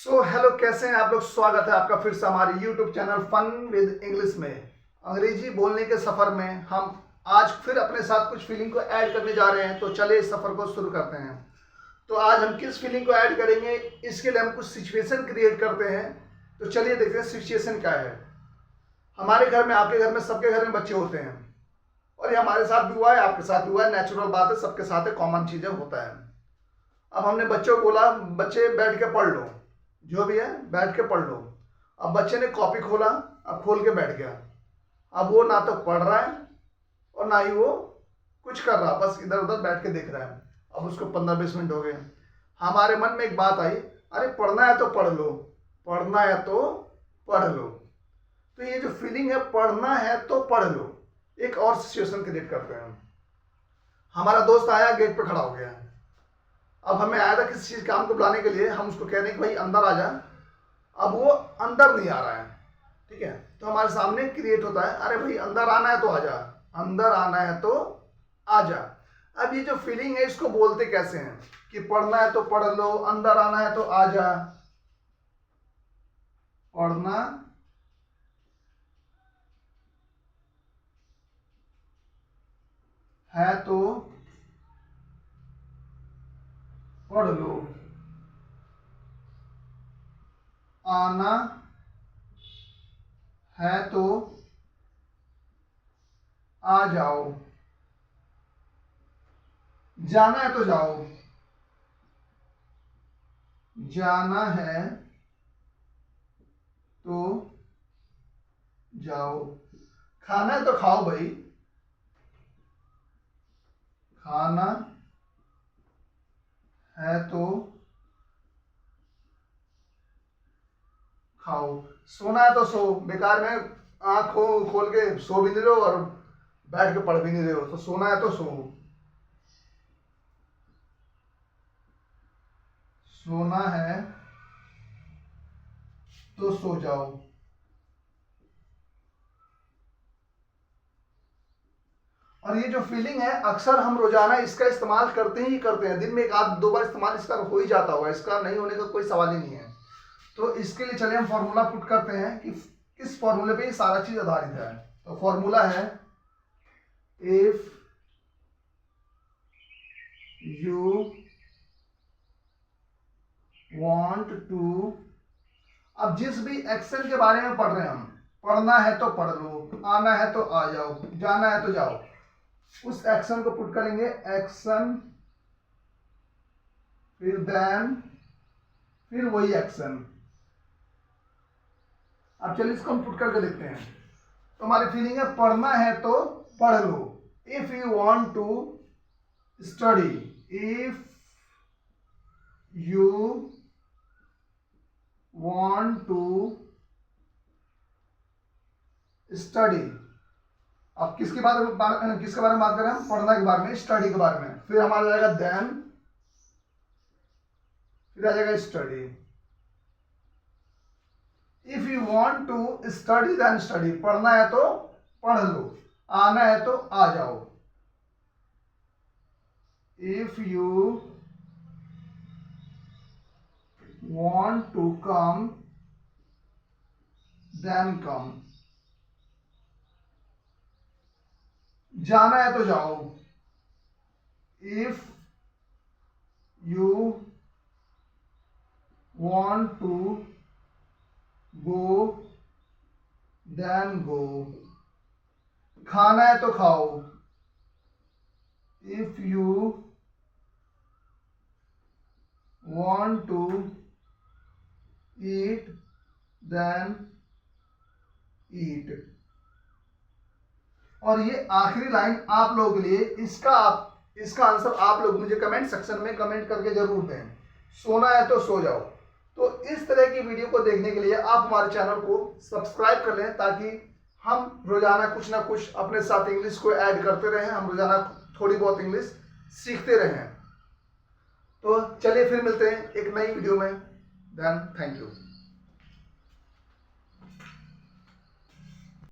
Hello, कैसे हैं आप लोग। स्वागत है आपका फिर से हमारे YouTube channel fun with English में। अंग्रेजी बोलने के सफ़र में हम आज फिर अपने साथ कुछ फीलिंग को ऐड करने जा रहे हैं। तो चलिए इस सफ़र को शुरू करते हैं। तो आज हम किस फीलिंग को ऐड करेंगे, इसके लिए हम कुछ सिचुएशन क्रिएट करते हैं। तो चलिए देखते हैं सिचुएशन क्या है। हमारे घर में, आपके घर में, सबके घर में बच्चे होते हैं और ये हमारे साथ भी हुआ है, आपके साथ भी हुआ है। नेचुरल बात है, सबके साथ है, कॉमन चीज़ें होता है। अब हमने बच्चों को बोला, बच्चे बैठ के पढ़ लो, जो भी है बैठ के पढ़ लो। अब बच्चे ने कॉपी खोला, अब खोल के बैठ गया। अब वो ना तो पढ़ रहा है और ना ही वो कुछ कर रहा, बस इधर उधर बैठ के देख रहा है। अब उसको 15-20 मिनट हो गए। हमारे मन में एक बात आई, अरे पढ़ना है तो पढ़ लो, पढ़ना है तो पढ़ लो। तो ये जो फीलिंग है, पढ़ना है तो पढ़ लो, एक और सिचुएशन क्रिएट करते हैं। हमारा दोस्त आया, गेट पे खड़ा हो गया। अब हमें आया था किसी चीज काम को बुलाने के लिए, हम उसको कह रहे हैं कि भाई अंदर आ जा। अब वो अंदर नहीं आ रहा है, ठीक है। तो हमारे सामने क्रिएट होता है, अरे भाई अंदर आना है तो आ जा, अंदर आना है तो आ जा। अब ये जो फीलिंग है, इसको बोलते कैसे हैं कि पढ़ना है तो पढ़ लो, अंदर आना है तो आ जा। पढ़ना है तो पढ़ लो, आना है तो आ जाओ, जाना है तो जाओ, जाना है तो जाओ, खाना है तो खाओ भाई, खाना है तो खाओ, सोना है तो सो। बेकार में आँख खोल के सो भी नहीं रहे हो और बैठ के पढ़ भी नहीं रहे हो। तो सोना है तो सो, सोना है तो सो जाओ। और ये जो फीलिंग है, अक्सर हम रोजाना इसका इस्तेमाल करते ही करते हैं। दिन में एक आध दो बार इस्तेमाल इसका हो ही जाता होगा, इसका नहीं होने का कोई सवाल ही नहीं है। तो इसके लिए चलिए हम फॉर्मूला पुट करते हैं कि किस फॉर्मूले पे ये सारा चीज आधारित है। तो फॉर्मूला है, इफ यू वांट टू। अब जिस भी एक्शन के बारे में पढ़ रहे हैं हम, पढ़ना है तो पढ़ लो, आना है तो आ जाओ, जाना है तो जाओ, उस एक्शन को पुट करेंगे। एक्शन, फिर देन, फिर वही एक्शन। अब चलिए इसको हम पुट करके देखते हैं। तो हमारी फीलिंग है, पढ़ना है तो पढ़ लो। If you want to study, if you want to study. अब किसके बारे में बात कर रहे हैं हम? पढ़ना के बारे में, स्टडी के बारे में। फिर हमारा जाएगा देन, फिर आ जाएगा study. If you want to study then study, पढ़ना है तो पढ़ लो, आना है तो आ जाओ। If you want to come then come, जाना है तो जाओ। If you want to go then go, खाना है तो खाओ। If you want to eat then eat. और ये आखिरी लाइन आप लोगों के लिए, इसका आंसर आप लोग मुझे कमेंट सेक्शन में कमेंट करके जरूर दें। सोना है तो सो जाओ। तो इस तरह की वीडियो को देखने के लिए आप हमारे चैनल को सब्सक्राइब कर लें, ताकि हम रोजाना कुछ ना कुछ अपने साथ इंग्लिश को ऐड करते रहें, हम रोजाना थोड़ी बहुत इंग्लिश सीखते रहें। तो चलिए फिर मिलते हैं एक नई वीडियो में। Then thank you.